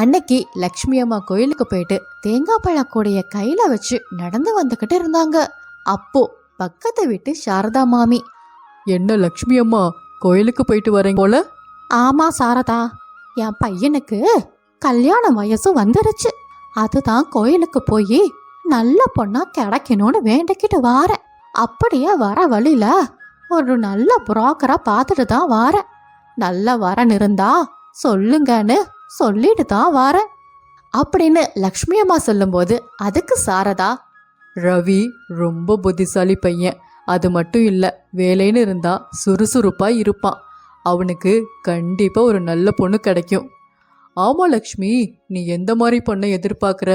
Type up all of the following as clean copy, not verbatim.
அன்னைக்கு லக்ஷ்மி அம்மா கோயிலுக்கு போயிட்டு தேங்காய் பழக்கூடைய கையில வச்சு நடந்து வந்துகிட்டு இருந்தாங்க. அப்போ பக்கத்து வீட்டு சாரதா மாமி, என்ன லக்ஷ்மி அம்மா கோயிலுக்கு போயிட்டு வரேன் போல? ஆமா சாரதா, என் பையனுக்கு கல்யாண வயசு வந்துருச்சு. அதுதான் கோயிலுக்கு போய் நல்ல பொண்ணா கிடைக்கணும்னு வேண்டிக்கிட்டு வாரேன். அப்படியே வர வழியில ஒரு நல்ல புரோக்கரா பார்த்துட்டு தான் வாரேன். நல்ல வரன் இருந்தா சொல்லுங்கன்னு சொல்லிட்டு தான் வாரேன் அப்படின்னு லக்ஷ்மி அம்மா சொல்லும்போது அதுக்கு சாரதா, ரவி ரொம்ப புத்திசாலி பையன். அது மட்டும் இல்லை, வேலைன்னு இருந்தா சுறுசுறுப்பா இருப்பான். அவனுக்கு கண்டிப்பா ஒரு நல்ல பொண்ணு கிடைக்கும். ஆமா லக்ஷ்மி, நீ எந்த மாதிரி பொண்ணை எதிர்பார்க்குற?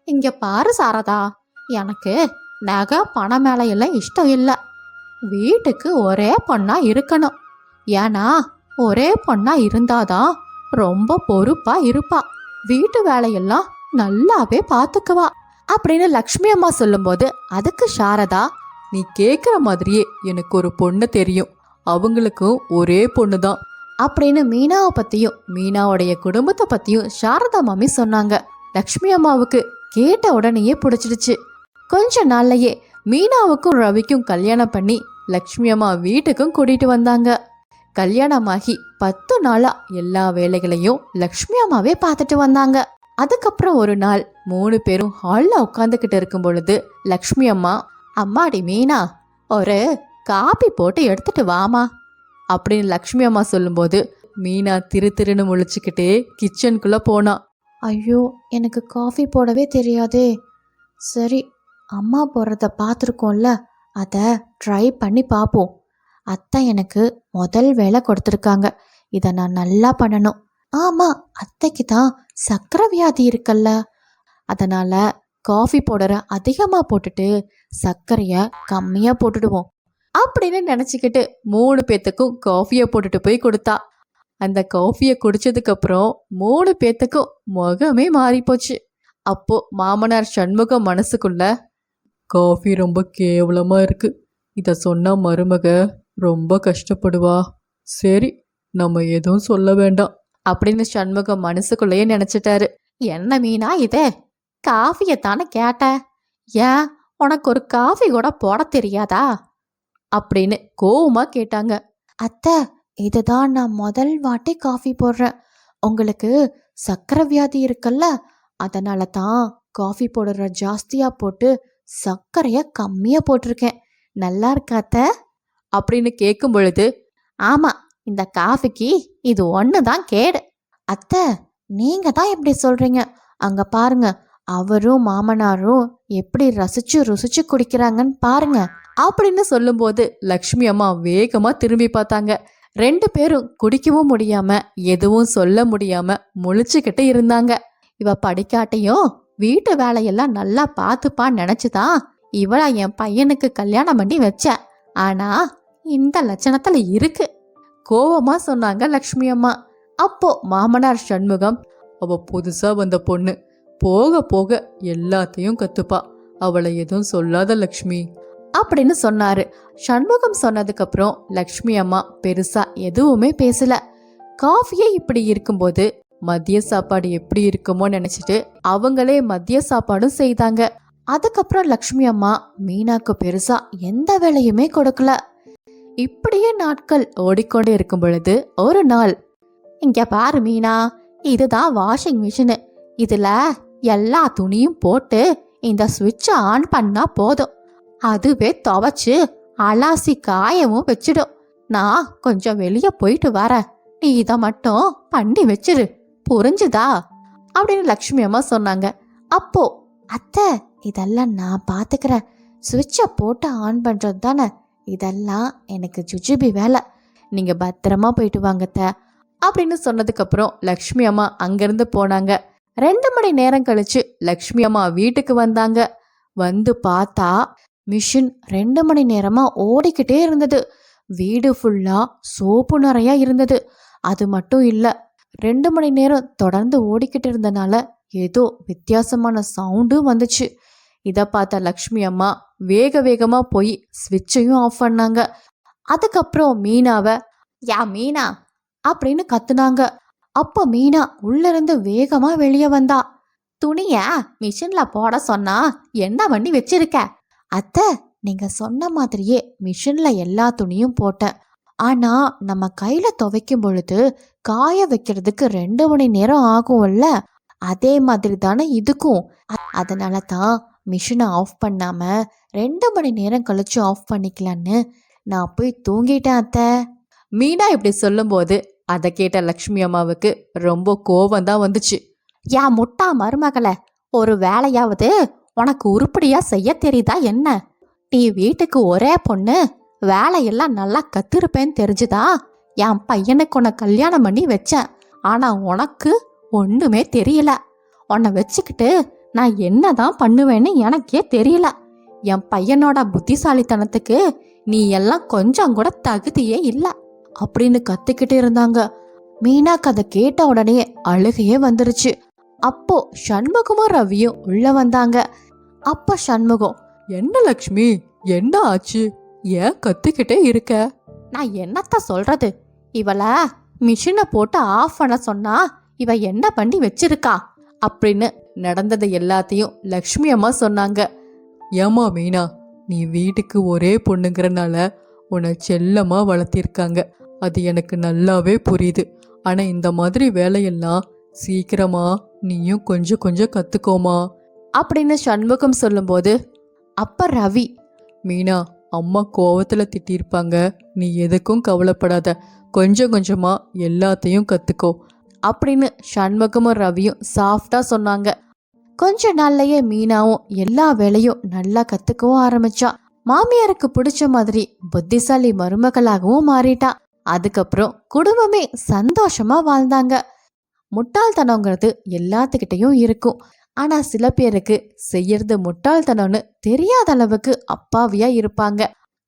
இங்க பாரு சாரதா, எனக்கு நகை பணம் மேல எல்லாம் இஷ்டம் இல்லை. வீட்டுக்கு ஒரே பொண்ணா இருக்கணும். ஏன்னா ஒரே பொண்ணா இருந்தாதான் ரொம்ப பொறுப்பா இருப்பா, வீட்டு வேலையெல்லாம் நல்லாவே பார்த்துக்குவா அப்படின்னு லக்ஷ்மி அம்மா சொல்லும்போது அதுக்கு சாரதா, நீ கேட்குற மாதிரியே எனக்கு ஒரு பொண்ணு தெரியும். அவங்களுக்கும் ஒரே பொண்ணு தான் அப்படின்னு மீனாவை பத்தியும் மீனாவுடைய குடும்பத்தை பத்தியும் சாரதா மாமி சொன்னாங்க. லக்ஷ்மி அம்மாவுக்கு கேட்ட உடனேயே பிடிச்சிடுச்சு. கொஞ்ச நாள்லயே மீனாவுக்கும் ரவிக்கும் கல்யாணம் பண்ணி லக்ஷ்மி அம்மா வீட்டுக்கும் கூட்டிட்டு வந்தாங்க. கல்யாணமாகி 10 நாளா எல்லா வேலைகளையும் லக்ஷ்மி அம்மாவே பார்த்துட்டு வந்தாங்க. அதுக்கப்புறம் ஒரு நாள் 3 பேரும் ஹால்ல உட்காந்துக்கிட்டு இருக்கும் பொழுது லக்ஷ்மி அம்மா, அம்மாடி மீனா, ஒரு காபி போட்டு எடுத்துட்டு வாமா அப்படின்னு லக்ஷ்மி அம்மா சொல்லும்போது மீனா திருன்னு முழிச்சுக்கிட்டே கிச்சனுக்குள்ள போனா. ஐயோ, எனக்கு காஃபி போடவே தெரியாதே. சரி, அம்மா போடுறத பார்த்துருக்கோம்ல, அதை ட்ரை பண்ணி பார்ப்போம். அத்தை எனக்கு முதல் வேலை கொடுத்துருக்காங்க, இதை நான் நல்லா பண்ணணும். ஆமாம், அத்தைக்கு தான் சக்கரை வியாதி இருக்குல்ல, அதனால் காஃபி பவுடரை அதிகமாக போட்டுட்டு சர்க்கரையை கம்மியாக போட்டுடுவோம் அப்படின்னு நினச்சிக்கிட்டு 3 பேத்துக்கும் காஃபியை போட்டுட்டு போய் கொடுத்தா. அந்த காஃபியை குடிச்சதுக்கப்புறம் 3 பேத்துக்கும் முகமே மாறிப்போச்சு. அப்போ மாமனார் சண்முகம் மனசுக்குள்ள, காஃபி ரொம்ப கேவலமாக இருக்கு, இதை சொன்னா மருமக ரொம்ப கஷ்டப்படுவா. சரி, நம்ம எதுவும் சொல்ல வேண்டாம் அப்படின்னு சண்முகம் மனசுக்குள்ளேயே நினைச்சிட்டாரு. என்ன மீனா இது, காஃபியை தானே கேட்ட, ஏன் உனக்கு ஒரு காஃபி கூட போட தெரியாதா அப்படின்னு கோவமா கேட்டாங்க. அத்தை, இதுதான் நான் முதல் வாட்டி காஃபி போடுறேன். உங்களுக்கு சக்கரை வியாதி இருக்குல்ல, அதனால தான் காஃபி பவுடரை ஜாஸ்தியா போட்டு சர்க்கரைய கம்மியா போட்டிருக்கேன். நல்லா இருக்காத்த அப்படின்னு கேட்கும் பொழுது, ஆமா, இந்த காஃபிக்கு இது ஒன்று தான் கேடு. அத்தை, நீங்க தான் எப்படி சொல்றீங்க? அங்க பாருங்க, அவரும் மாமனாரும் எப்படி ரசிச்சு ருசிச்சு குடிக்கிறாங்கன்னு பாருங்க அப்படின்னு சொல்லும்போது லக்ஷ்மி அம்மா வேகமா திரும்பி பார்த்தாங்க. 2 பேரும் குடிக்கவும் முடியாம எதுவும் சொல்ல முடியாம முழிச்சுக்கிட்டு இருந்தாங்க. இவ படிக்காட்டையும் வீட்டு வேலையெல்லாம் நல்லா பார்த்துப்பான்னு நினைச்சுதான் இவளா என் பையனுக்கு கல்யாணம் பண்ணி வச்ச. ஆனா இந்த லட்சணத்துல இருக்கு, கோவமா சொன்னாங்க லக்ஷ்மி அம்மா. அப்போ மாமனார் சண்முகம், அவ புதுசா வந்த பொண்ணு, போக போக எல்லாத்தையும் கத்துப்பா, அவளை எதுவும் சொல்லாத லக்ஷ்மி அப்படின்னு சொன்னாரு. சண்முகம் சொன்னதுக்கு அப்புறம் லக்ஷ்மி அம்மா பெருசா எதுவுமே பேசல. காஃபியே இப்படி இருக்கும்போது மதிய சாப்பாடு எப்படி இருக்குமோ நினைச்சிட்டு அவங்களே மதிய சாப்பாடும் செய்தாங்க. அதுக்கப்புறம் லக்ஷ்மி அம்மா மீனாக்கு பெருசா எந்த வேலையுமே கொடுக்கல. இப்படியே நாட்கள் ஓடிக்கொண்டே இருக்கும் பொழுது ஒரு நாள், இங்க பாரு மீனா, இதுதான் வாஷிங் மிஷினு. இதுல எல்லா துணியும் போட்டு இந்த சுவிட்சை ஆன் பண்ணா போதும், அதுவே துவைச்சு அலாசி காயவும் வச்சிடும். நான் கொஞ்சம் வெளியே போயிட்டு வரேன், நீ இதை மட்டும் பண்ணி வச்சிரு, புரிஞ்சுதா அப்படின்னு லக்ஷ்மி அம்மா சொன்னாங்க. அப்போ, அத்தை, இதெல்லாம் நான் பார்த்துக்கிறேன், சுவிட்சை போட்டு ஆன் பண்ணுறது தானே, இதெல்லாம் எனக்கு ஜுஜுபி வேலை, நீங்க பத்திரமா போயிட்டு வாங்கத்த அப்படின்னு சொன்னதுக்கப்புறம் லக்ஷ்மி அம்மா அங்கிருந்து போனாங்க. 2 மணி நேரம் கழிச்சு லக்ஷ்மி அம்மா வீட்டுக்கு வந்தாங்க. வந்து பார்த்தா மிஷின் 2 மணி நேரமா ஓடிக்கிட்டே இருந்தது. வீடு ஃபுல்லா சோப்பு நிறையா இருந்தது. அது மட்டும் இல்லை, 2 மணி நேரம் தொடர்ந்து ஓடிக்கிட்டு இருந்தனால ஏதோ வித்தியாசமான சவுண்டும் வந்துச்சு. இதை பார்த்த லக்ஷ்மி அம்மா வேக வேகமா போய் ஸ்விட்சையும் ஆஃப் பண்ணாங்க. அதுக்கப்புறம் மீனாவை, யா மீனா அப்படின்னு கத்துனாங்க. அப்போ மீனா உள்ள இருந்து வேகமா வெளியே வந்தா. துணிய மிஷின்ல போட சொன்னா என்ன பண்ணி வச்சிருக்க? அத்தை, நீங்க சொன்ன மாதிரியே மிஷின்ல எல்லா துணியும் போட்டேன். ஆனா நம்ம கையில துவைக்கும் பொழுது காய வைக்கிறதுக்கு 2 மணி நேரம் ஆகும்ல, அதே மாதிரி தானே இதுக்கும். அதனால தான் மிஷினை ஆஃப் பண்ணாம 2 மணி நேரம் கழிச்சு ஆஃப் பண்ணிக்கலான்னு நான் போய் தூங்கிட்டேன் அத்தை. மீனா இப்படி சொல்லும்போது அதை கேட்ட லக்ஷ்மி அம்மாவுக்கு ரொம்ப கோபம் தான் வந்துச்சு. யா முட்டா மருமகளே, ஒரு வேலையாவது உனக்கு உருப்படியா செய்ய தெரியுதா என்ன? நீ வீட்டுக்கு ஒரே பொண்ணு, வேலையெல்லாம் நல்லா கத்திருப்பேன்னு தெரிஞ்சுதா என் பையனுக்கு உன்னை கல்யாணம் பண்ணி வச்சேன். ஆனா உனக்கு ஒண்ணுமே தெரியல. உன்னை வச்சுக்கிட்டு நான் என்னதான் பண்ணுவேன்னு எனக்கே தெரியல. என் பையனோட புத்திசாலித்தனத்துக்கு நீ எல்லாம் கொஞ்சம் கூட தகுதியே இல்லை அப்படின்னு கத்திக்கிட்டு இருந்தாங்க. மீனாக்கு அதை கேட்ட உடனே அழுகையே வந்துருச்சு. அப்போ சண்முகமும் ரவியும் உள்ள வந்தாங்க. அப்ப சண்முகம், என்ன லக்ஷ்மி, என்ன ஆச்சு? ஏன் கத்திக்கிட்டே இருக்க? நான் என்னத்த சொல்றது, இவளை மிஷினை போட்டு ஆஃப் பண்ண சொன்னா இவ என்ன பண்ணி வச்சிருக்கா அப்படின்னு நடந்தது எல்லாத்தையும் லக்ஷ்மி அம்மா சொன்னாங்க. ஏமா மீனா, நீ வீட்டுக்கு ஒரே பொண்ணுங்கிறனால உன்னை செல்லமா வளர்த்திருக்காங்க, அது எனக்கு நல்லாவே புரியுது. ஆனா இந்த மாதிரி வேலையெல்லாம் சீக்கிரமா நீயும் கொஞ்சம் கொஞ்சம் கத்துக்கோமா அப்படின்னு சண்முகம் சொல்லும்போது அப்ப ரவி, மீனா, அம்மா கோவத்துல திட்டிருப்பாங்க, நீ எதுக்கும் கவலைப்படாத, கொஞ்சம் கொஞ்சமா எல்லாத்தையும் கத்துக்கோ அப்படின்னு சண்முகமும் ரவியும் சாஃப்டா சொன்னாங்க. கொஞ்ச நாள்லயே மீனாவும் எல்லா வேலையும் நல்லா கத்துக்கவும் ஆரம்பிச்சா. மாமியாருக்கு பிடிச்ச மாதிரி புத்திசாலி மருமகளாகவும் மாறிட்டா. அதுக்கப்புறம் குடும்பமே சந்தோஷமா வாழ்ந்தாங்க. முட்டாள்தனங்கிறது எல்லாத்துக்கிட்டையும் இருக்கும். ஆனா சில பேருக்கு செய்யறது முட்டாள்தனம்னு தெரியாத அளவுக்கு அப்பாவியா இருப்பாங்க.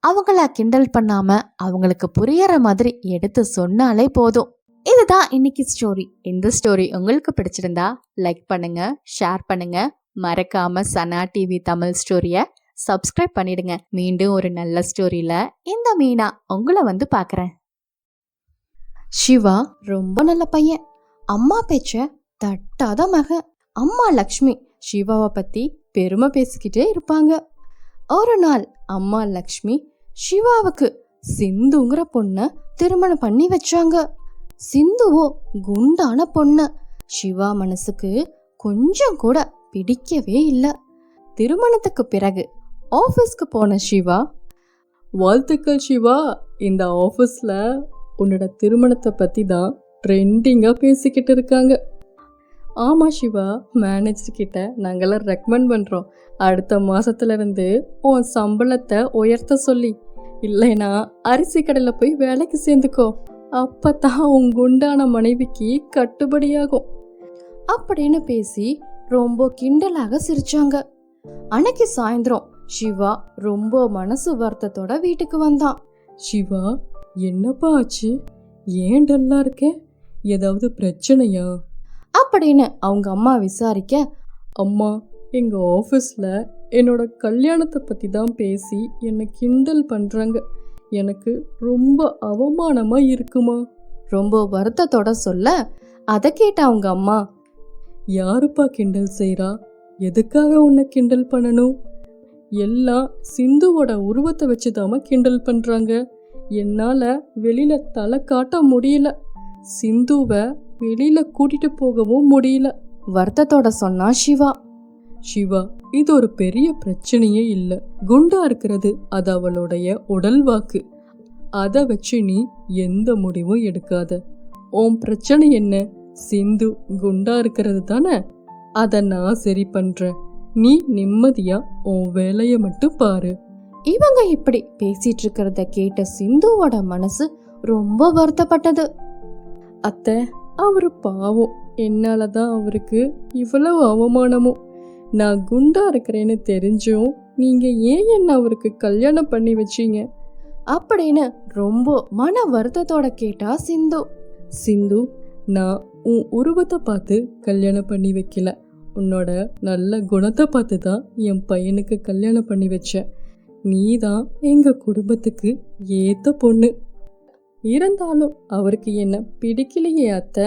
அவங்கள கிண்டல் பண்ணாம அவங்களுக்கு புரியற மாதிரி எடுத்து சொன்னாலே போதும். இதுதான் இன்னைக்கு ஸ்டோரி. இந்த ஸ்டோரி உங்களுக்கு பிடிச்சிருந்தா லைக் பண்ணுங்க, ஷேர் பண்ணுங்க, மறக்காம சனா டிவி தமிழ் ஸ்டோரிய சப்ஸ்கிரைப் பண்ணிடுங்க. மீண்டும் ஒரு நல்ல ஸ்டோரியில இந்த மீனா உங்களை வந்து பார்க்குறேன். சிவா ரொம்ப நல்ல பையன், அம்மா பேச்ச தட்டாத மகன். அம்மா லக்ஷ்மி சிவாவை பத்தி பெருமை பேசிக்கிட்டே இருப்பாங்க. ஒரு நாள் அம்மா லக்ஷ்மி சிவாவுக்கு சிந்துங்கிற பொண்ண திருமணம் பண்ணி வச்சாங்க. சிந்துவோ குண்டான பொண்ணு. சிவா மனசுக்கு கொஞ்சம் கூட பிடிக்கவே இல்லை. திருமணத்துக்கு பிறகு ஆஃபீஸ்க்கு போன சிவா, வாழ்த்துக்கள் சிவா, இந்த ஆஃபீஸில் உன்னோட திருமணத்தை பற்றி தான் ட்ரெண்டிங்காக பேசிக்கிட்டு இருக்காங்க. ஆமாம் சிவா, மேனேஜர்கிட்ட நாங்கள்லாம் ரெக்கமெண்ட் பண்ணுறோம், அடுத்த மாதத்துலேருந்து உன் சம்பளத்தை உயர்த்த சொல்லி. இல்லைனா அரிசி கடையில் போய் வேலைக்கு சேர்ந்துக்கோ, அப்போ தான் உன் குண்டான மனைவிக்கு கட்டுப்படியாகும் அப்படின்னு பேசி ரொம்ப கிண்டலாக சிரிச்சாங்க. அன்னைக்கு சாயந்தரம் சிவா ரொம்ப மனசு வருத்தத்தோட வீட்டுக்கு வந்தான். சிவா, என்னப்பா ஆச்சு? ஏன் டல்லா இருக்க? ஏதாவது பிரச்சனையா அப்படின்னு அவங்க அம்மா விசாரிக்க, அம்மா, எங்கள் ஆஃபீஸில் என்னோட கல்யாணத்தை பற்றி தான் பேசி என்னை கிண்டல் பண்ணுறாங்க, எனக்கு ரொம்ப அவமானமாக இருக்குமா ரொம்ப வருத்தத்தோட சொல்ல, அதை கேட்ட அவங்க அம்மா, யாருப்பா கிண்டல் செய்கிறா? எதுக்காக உன்னை கிண்டல் பண்ணணும்? எல்லாம் சிந்துவோட உருவத்தை வச்சுதாம கிண்டல் பண்ணுறாங்க. என்னால் வெளியில் தலை காட்ட முடியல, சிந்துவை வெளியில் கூட்டிட்டு போகவும் முடியல வருத்தத்தோட சொன்னா சிவா. சிவா, இது ஒரு பெரிய பிரச்சனையே இல்லை. குண்டா இருக்கிறது அது அவளுடைய உடல் வாக்கு, அதை வச்சு நீ எந்த முடிவும் எடுக்காத. உன் பிரச்சனை என்ன? சிந்து குண்டா இருக்கிறது தானே, அதை நான் சரி பண்றேன், நீ நிம்மதியா உன் வேலையை மட்டும் பாரு. இவங்க இப்படி பேசிட்டு இருக்கிறத கேட்ட சிந்துவோட மனசு ரொம்ப வருத்தப்பட்டது. அத்தை, அவரு பாவம், என்னாலதான் அவருக்கு இவ்வளவு அவமானமும். நான் குண்டா இருக்கிறேன்னு தெரிஞ்சும் நீங்க ஏன் என்ன அவருக்கு கல்யாணம் பண்ணி வச்சீங்க அப்படின்னு ரொம்ப மன வருத்தத்தோட கேட்டா சிந்து. சிந்து, நான் உன் உருவத்தை பார்த்து கல்யாணம் பண்ணி வைக்கல, உன்னோட நல்ல குணத்தை பார்த்து தான் என் பையனுக்கு கல்யாணம் பண்ணி வச்சேன். நீ தான் எங்க குடும்பத்துக்கு ஏத்த பொண்ணு. இருந்தாலும் அவருக்கு என்ன பிடிக்கலையே அத்தை,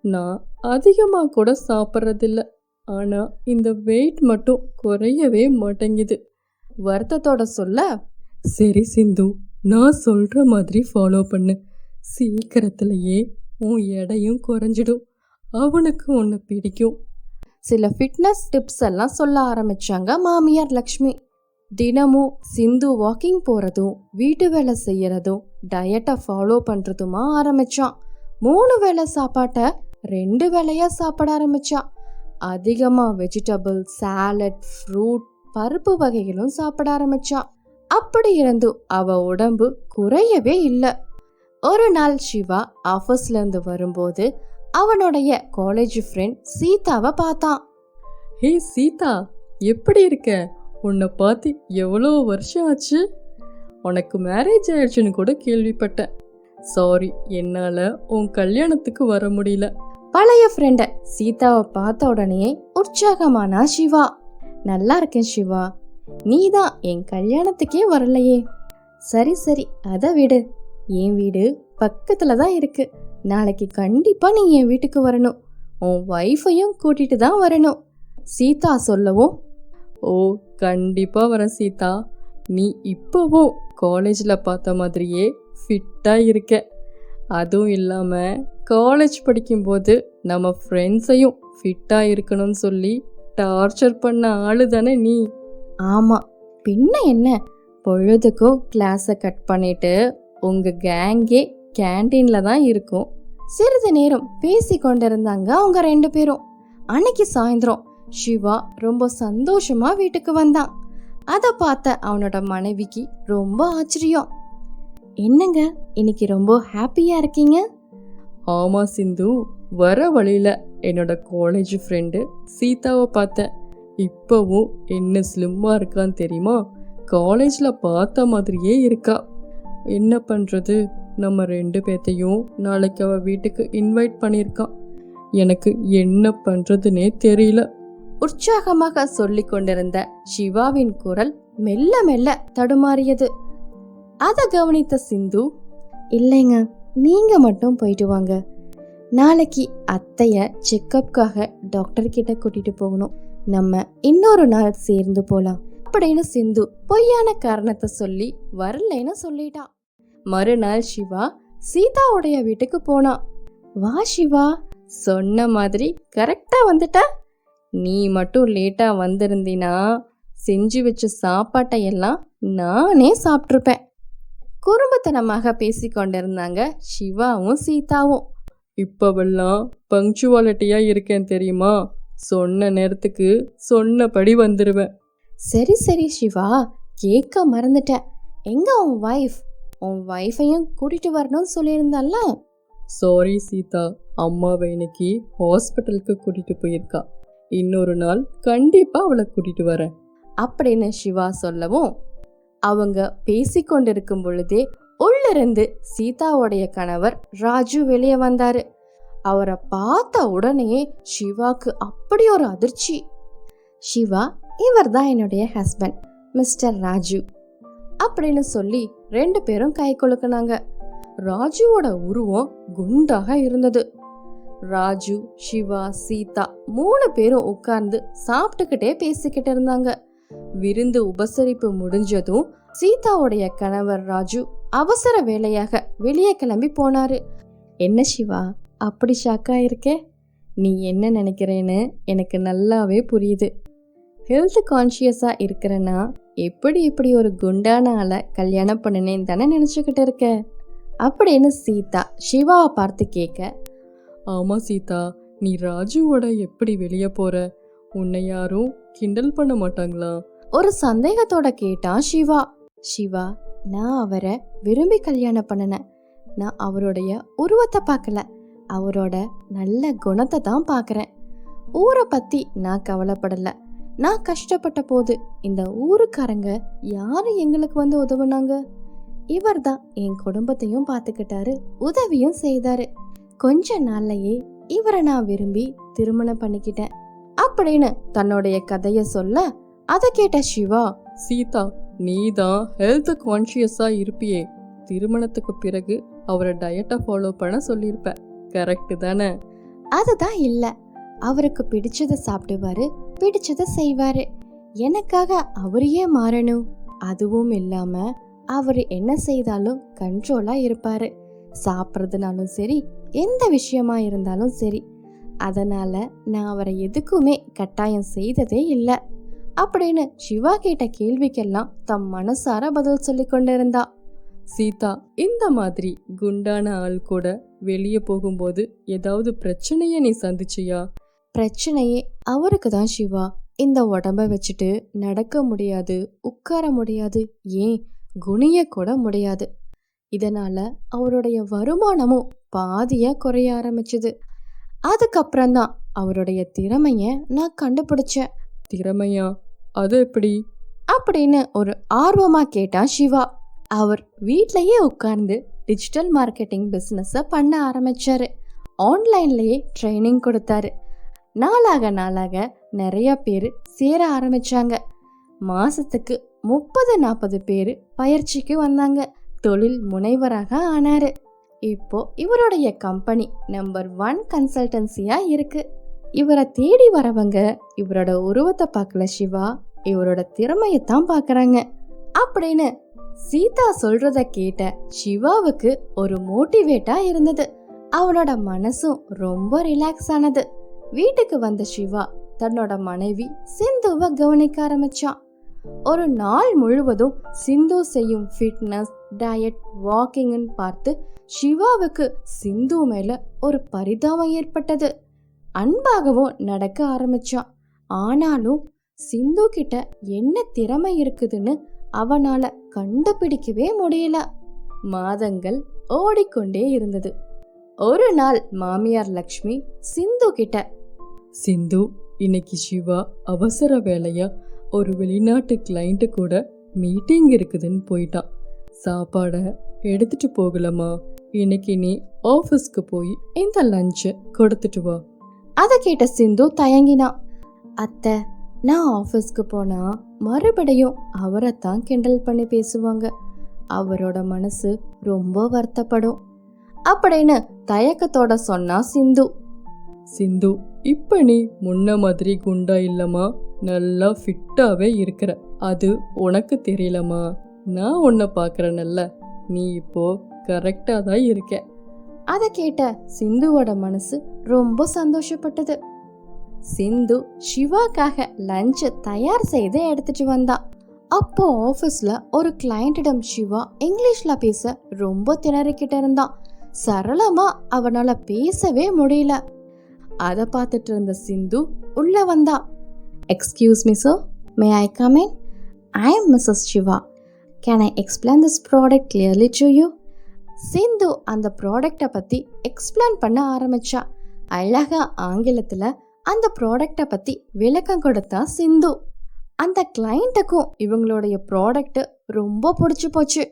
நான் அதிகமாக கூட சாப்பிட்றதில்ல, ஆனால் இந்த வெயிட் மட்டும் குறையவே மாட்டேங்குது. வருத்தத்தோட சொல்ல, சரி சிந்து, நான் சொல்கிற மாதிரி ஃபாலோ பண்ணு. சீக்கிரத்திலேயே உன் எடையும் குறைஞ்சிடும். அவனுக்கு உன்னை பிடிக்கும். சில ஃபிட்னஸ் டிப்ஸ் எல்லாம் சொல்ல ஆரம்பிச்சாங்க மாமியார் லக்ஷ்மி. தினமும் சிந்து வாக்கிங் போகிறதும் வீட்டு வேலை செய்யறதும் டயட்டை ஃபாலோ பண்ணுறதுமா ஆரம்பிச்சான். 3 வேளை சாப்பாட்டை 2 வேளையா சாப்பிட ஆரம்பிச்சான். அதிகமாக வெஜிடபிள், சாலட், ஃப்ரூட், பருப்பு வகைகளும் சாப்பிட ஆரம்பிச்சான். அப்படி இருந்தும் அவ உடம்பு குறையவே இல்லை. ஒரு நாள் சிவா ஆஃபீஸ்ல இருந்து வரும்போது அவனுடைய காலேஜ் ஃப்ரெண்ட் சீதாவை பார்த்தான். ஹே சீதா, எப்படி இருக்க? உன்னை பார்த்து எவ்வளோ வருஷம் ஆச்சு. உனக்கு மேரேஜ் ஆயிடுச்சுன்னு கூட கேள்விப்பட்டேன். சாரி, என்னால் உன் கல்யாணத்துக்கு வர முடியல. பழைய ஃப்ரெண்ட சீதாவை பார்த்த உடனே உற்சாகமானா சிவா. நல்லா இருக்கேன் சிவா, நீ தான் என் கல்யாணத்துக்கே வரலையே. சரி சரி, அதை விடு. என் வீடு பக்கத்துல தான் இருக்கு. நாளைக்கு கண்டிப்பா நீ என் வீட்டுக்கு வரணும். உன் ஒய்ஃபையும் கூட்டிட்டு தான் வரணும். சீதா சொல்லவும், ஓ கண்டிப்பாக வரேன் சீதா. நீ இப்போவும் காலேஜில் பார்த்த மாதிரியே ஃபிட்டாக இருக்க. அதுவும் இல்லாமல் காலேஜ் படிக்கும்போது நம்ம ஃப்ரெண்ட்ஸையும் ஃபிட்டாக இருக்கணும்னு சொல்லி டார்ச்சர் பண்ண ஆளு தானே நீ. ஆமா, பின்ன என்ன, பொழுதுக்கும் கிளாஸை கட் பண்ணிட்டு உங்க கேங்கே கேண்டீன்ல தான் இருக்கும். சிறிது நேரம் பேசி கொண்டிருந்தாங்க அவங்க 2 பேரும். அன்னைக்கு சாயந்தரம் சிவா ரொம்ப சந்தோஷமா வீட்டுக்கு வந்தான். அதை பார்த்த அவனோட மனைவிக்கு ரொம்ப ஆச்சரியம். என்னங்க, இன்னைக்கு ரொம்ப ஹாப்பியா இருக்கீங்க? ஆமாம் சிந்து, வர வழியில் என்னோட காலேஜ் ஃப்ரெண்டு சீதாவை பார்த்தேன். இப்போவும் என்ன ஸ்லிம்மாக இருக்கான்னு தெரியுமா? காலேஜில் பார்த்த மாதிரியே இருக்கா. என்ன பண்ணுறது, நம்ம 2 பேர்த்தையும் நாளைக்கு அவள் வீட்டுக்கு இன்வைட் பண்ணியிருக்கான். எனக்கு என்ன பண்ணுறதுனே தெரியல. உற்சாகமாக சொல்லி கொண்டிருந்த சிவாவின் குரல் மெல்ல மெல்ல தடுமாறியது. அதை கவனித்த சிந்து, இல்லைங்க, நீங்க மட்டும் போயிட்டு வாங்க. நாளைக்கு அத்தைய செக்கப்காக டாக்டர் கிட்ட கூட்டிட்டு போகணும். நம்ம இன்னொரு நாள் சேர்ந்து போலாம் அப்படின்னு சிந்து பொய்யான காரணத்தை சொல்லி வரலைன்னு சொல்லிட்டான். மறுநாள் சிவா சீதாவுடைய வீட்டுக்கு போனான். வா சிவா, சொன்ன மாதிரி கரெக்டா வந்துட்ட. நீ மட்டும் லேட்டா வந்திருந்தீனா செஞ்சு வச்ச சாப்பாட்டை எல்லாம் நானே சாப்பிட்ருப்பேன். குறும்புத்தனமாக பேசி கொண்டிருந்தாங்க சிவாவும் சீதாவும். இப்போவெல்லாம் பங்க்சுவாலிட்டியாக இருக்கேன் தெரியுமா? சொன்ன நேரத்துக்கு சொன்னபடி வந்துடுவேன். சரி சரி சிவா, கேட்க மறந்துட்டேன். எங்க உன் வைஃப்? உன் வைஃபையும் கூட்டிட்டு வரணும்னு சொல்லியிருந்தல்ல. சாரி சீதா, அம்மாவை இன்னைக்கு ஹாஸ்பிட்டலுக்கு கூட்டிட்டு போயிருக்கா. இன்னொரு நாள் கண்டிப்பா அவளை கூட்டிட்டு வரேன் அப்படின்னு சிவா சொல்லவும், அவங்க பேசிக்கொண்டிருக்கும் பொழுதே உள்ளிருந்து சீதாவுடைய கணவர் ராஜு வெளியே வந்தாரு. அவரை பார்த்த உடனே சிவாக்கு அப்படி ஒரு அதிர்ச்சி. சிவா, இவர் தான் என்னுடைய ஹஸ்பண்ட், மிஸ்டர் ராஜு அப்படின்னு சொல்லி 2 பேரும் கை கொலுக்குனாங்க. ராஜுவோட உருவம் குண்டாக இருந்தது. ராஜு, சிவா, சீதா 3 பேரும் உட்கார்ந்து சாப்பிட்டுக்கிட்டே பேசிக்கிட்டு இருந்தாங்க. விருந்து உபசரிப்பு முடிஞ்சதும் சீதாவுடைய கணவர் ராஜு அவசர வேலையாக வெளியே கிளம்பி போனாரு. என்ன சிவா, அப்படி ஷாக்கா இருக்கே? நீ என்ன நினைக்கிறேன்னு எனக்கு நல்லாவே புரியுது. ஹெல்த் கான்ஷியஸா இருக்கிறேன்னா எப்படி இப்படி ஒரு குண்டான ஆளை கல்யாணம் பண்ணினேன்னு தானே நினைச்சுக்கிட்டு இருக்க அப்படின்னு சீதா சிவாவை பார்த்து கேட்க, ஆமாம் சீதா, நீ ராஜுவோட எப்படி வெளியே போற? உன்னை யாரும் கிண்டல் பண்ண மாட்டாங்களா? ஒரு சந்தேகத்தோட கேட்டான் சிவா. சிவா, நான் அவரை விரும்பி கல்யாணம் பண்ணினேன். நான் அவருடைய உருவத்தை பார்க்கல, அவரோட நல்ல குணத்தை தான் பார்க்குறேன். ஊரை பற்றி நான் கவலைப்படல. நான் கஷ்டப்பட்ட போது இந்த ஊருக்காரங்க யாரு எங்களுக்கு வந்து உதவுனாங்க? இவர் தான் என் குடும்பத்தையும் பார்த்துக்கிட்டாரு, உதவியும் செய்தாரு. கொஞ்ச நாள்லயே இவரை நான் விரும்பி திருமணம் பண்ணிக்கிட்டேன் அப்படின்னு தன்னுடைய கதைய சொல்ல, அதை கேட்ட சிவா, சீதா, நீ தான் ஹெல்த் கான்ஷியஸாக இருப்பியே. திருமணத்துக்கு பிறகு அவரை டயட்டை ஃபாலோ பண்ண சொல்லியிருப்ப, கரெக்டு தானே? அதுதான் இல்ல. அவருக்கு பிடிச்சத சாப்பிடுவாரு, பிடிச்சத செய்வாரு. எனக்காக அவரையே மாறணும். அதுவும் இல்லாம அவர் என்ன செய்தாலும் கண்ட்ரோலா இருப்பாரு. சாப்பிட்றதுனாலும் சரி, எந்த விஷயமா இருந்தாலும் சரி. அதனால நான் அவரை எதுக்குமே கட்டாயம் செய்ததே இல்லை அப்படின்னு சிவா கேட்ட கேள்விக்கெல்லாம் தம் மனசார பதில் சொல்லி கொண்டிருந்தா. சீதா, இந்த மாதிரி குண்டான ஆள் கூட வெளியே போகும்போது ஏதாவது பிரச்சனைய நீ சந்திச்சியா? பிரச்சனையே அவருக்கு தான் சிவா. இந்த உடம்ப வச்சுட்டு நடக்க முடியாது, உட்கார முடியாது, ஏன் குனிய கூட முடியாது. இதனால அவருடைய வருமானமும் பாதியா குறைய ஆரம்பிச்சுது. அதுக்கப்புறம்தான் அவருடைய திறமைய நான் கண்டுபிடிச்சேன். திறமையா? அது எப்படி? அப்படின்னு ஒரு ஆர்வமா கேட்டான் சிவா. அவர் வீட்லயே உட்கார்ந்து டிஜிட்டல் மார்க்கெட்டிங் பிஸ்னஸை பண்ண ஆரம்பிச்சாரு. ஆன்லைன்லயே ட்ரைனிங் கொடுத்தாரு. நாளாக நிறைய பேர் சேர ஆரம்பிச்சாங்க. மாசத்துக்கு 30-40 பேர் பயிற்சிக்கு வந்தாங்க. தொழில் முனைவராக ஆனாரு. இப்போ இவருடைய கம்பெனி நம்பர் 1 கன்சல்டன்சியா இருக்கு. இவரை தேடி வரவங்க இவரோட உருவத்தை பார்க்கல சிவா, இவரோட திறமையத்தான் பார்க்கறாங்க அப்படின்னு சீதா சொல்றத கேட்ட சிவாவுக்கு ஒரு மோட்டிவேட்டா இருந்தது. அவனோட மனசும் ரொம்ப ரிலாக்ஸ் ஆனது. வீட்டுக்கு வந்த சிவா தன்னோட மனைவி சிந்துவை கவனிக்க ஆரம்பிச்சான். ஒரு நாள் முழுவதும் சிந்து செய்யும் ஃபிட்னஸ், டயட், வாக்கிங்னு பார்த்து சிவாவுக்கு சிந்து மேல ஒரு பரிதாபம் ஏற்பட்டது. அன்பாகவும் நடக்க ஆரம்பிச்சான். ஆனாலும் சிந்து கிட்ட என்ன திறமை இருக்குதுன்னு அவனால கண்டுபிடிக்கவே முடியல. மாதங்கள் ஓடிக்கொண்டே இருந்தது. ஒரு நாள் மாமியார் லக்ஷ்மி சிந்து கிட்ட, சிந்து, இன்னைக்கு சிவா அவசர வேலையா ஒரு வெளிநாட்டு கிளைண்ட் கூட மீட்டிங் இருக்குதுன்னு போயிட்டான். சாப்பாட எடுத்துட்டு போகலாமா? இன்னைக்கு நீ ஆஃபீஸ்க்கு போய் இந்த லஞ்சை கொடுத்துட்டு வா. அதை கேட்ட சிந்து தயங்கினா. அத்தை, நான் ஆஃபீஸ்க்கு போனா மறுபடியும் அவரைத்தான் கிண்டல் பண்ணி பேசுவாங்க. அவரோட மனசு ரொம்ப வருத்தப்படும் அப்படின்னு தயக்கத்தோட சொன்னா சிந்து. சிந்து, இப்ப நீ முன்ன மாதிரி குண்டா இல்லமா, நல்லா ஃபிட்டாவே இருக்கிற. அது உனக்கு தெரியலமா? நான் உன்னை பார்க்கறேன்ல, நீ இப்போ கரெக்டா தான் இருக்க. அதை கேட்ட சிந்துவோட மனசு ரொம்ப சந்தோஷப்பட்டது. சிந்து சிவாக்காக லஞ்ச தயார் செய்து எடுத்துட்டு வந்தா. அப்போ ஆபீஸ்ல ஒரு கிளையண்டிடம் சிவா இங்கிலீஷ்ல பேச ரொம்ப திணறிக்கிட்டு இருந்தான். சரளமா அவனால பேசவே முடியல. அதை பார்த்துட்டு இருந்த சிந்து உள்ள வந்தா. Excuse me sir, may I come in? I am Mrs Siva. Can I explain this product clearly to you? Sindhu அந்த ப்ராடக்டை பத்தி எக்ஸ்பிளைன் பண்ண ஆரம்பிச்சா. அழகா ஆங்கிலத்துல அந்த ப்ராடக்டை பத்தி விளக்கம் கொடுத்தா சிந்து. அந்த கிளைண்ட்டுக்கும் இவங்களுடைய ப்ராடக்ட் ரொம்ப பிடிச்சி போச்சு.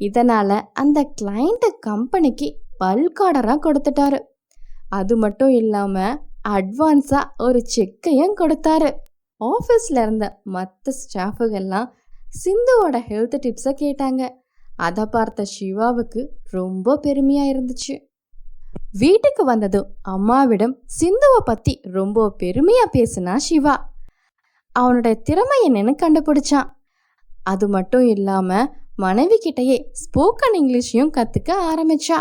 இதனால அந்த கிளைண்ட் கம்பெனிக்கு பல்க் ஆர்டரா கொடுத்துட்டாரு. அது மட்டும் இல்லாம அட்வான்ஸா ஒரு செக்கையும் கொடுத்தாரு. ஆஃபீஸ்ல இருந்த மற்ற ஸ்டாஃபுகள்லாம் சிந்துவோட ஹெல்த் டிப்ஸை கேட்டாங்க. அதை பார்த்த சிவாவுக்கு ரொம்ப பெருமையா இருந்துச்சு. வீட்டுக்கு வந்ததும் அம்மாவிடம் சிந்துவை பத்தி ரொம்ப பெருமையா பேசினா சிவா. அவனுடைய திறமை என்னன்னு கண்டுபிடிச்சான். அது மட்டும் இல்லாம மனைவி கிட்டயே ஸ்போக்கன் இங்கிலீஷையும் கத்துக்க ஆரம்பிச்சா.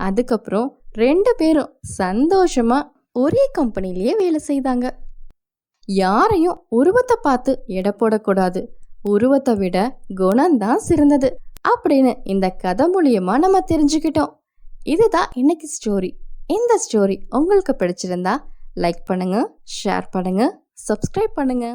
அதுக்கப்புறம் 2 பேரும் சந்தோஷமா ஒரே கம்பெனிலேயே வேலை செய்தாங்க. யாரையும் உருவத்தை பார்த்து எடை போடக்கூடாது, உருவத்தை விட குணம்தான் சிறந்தது அப்படின்னு இந்த கதை மூலியமா நம்ம தெரிஞ்சுக்கிட்டோம். இதுதான் இன்னைக்கு ஸ்டோரி. இந்த ஸ்டோரி உங்களுக்கு பிடிச்சிருந்தா லைக் பண்ணுங்க, ஷேர் பண்ணுங்க, சப்ஸ்கிரைப் பண்ணுங்க.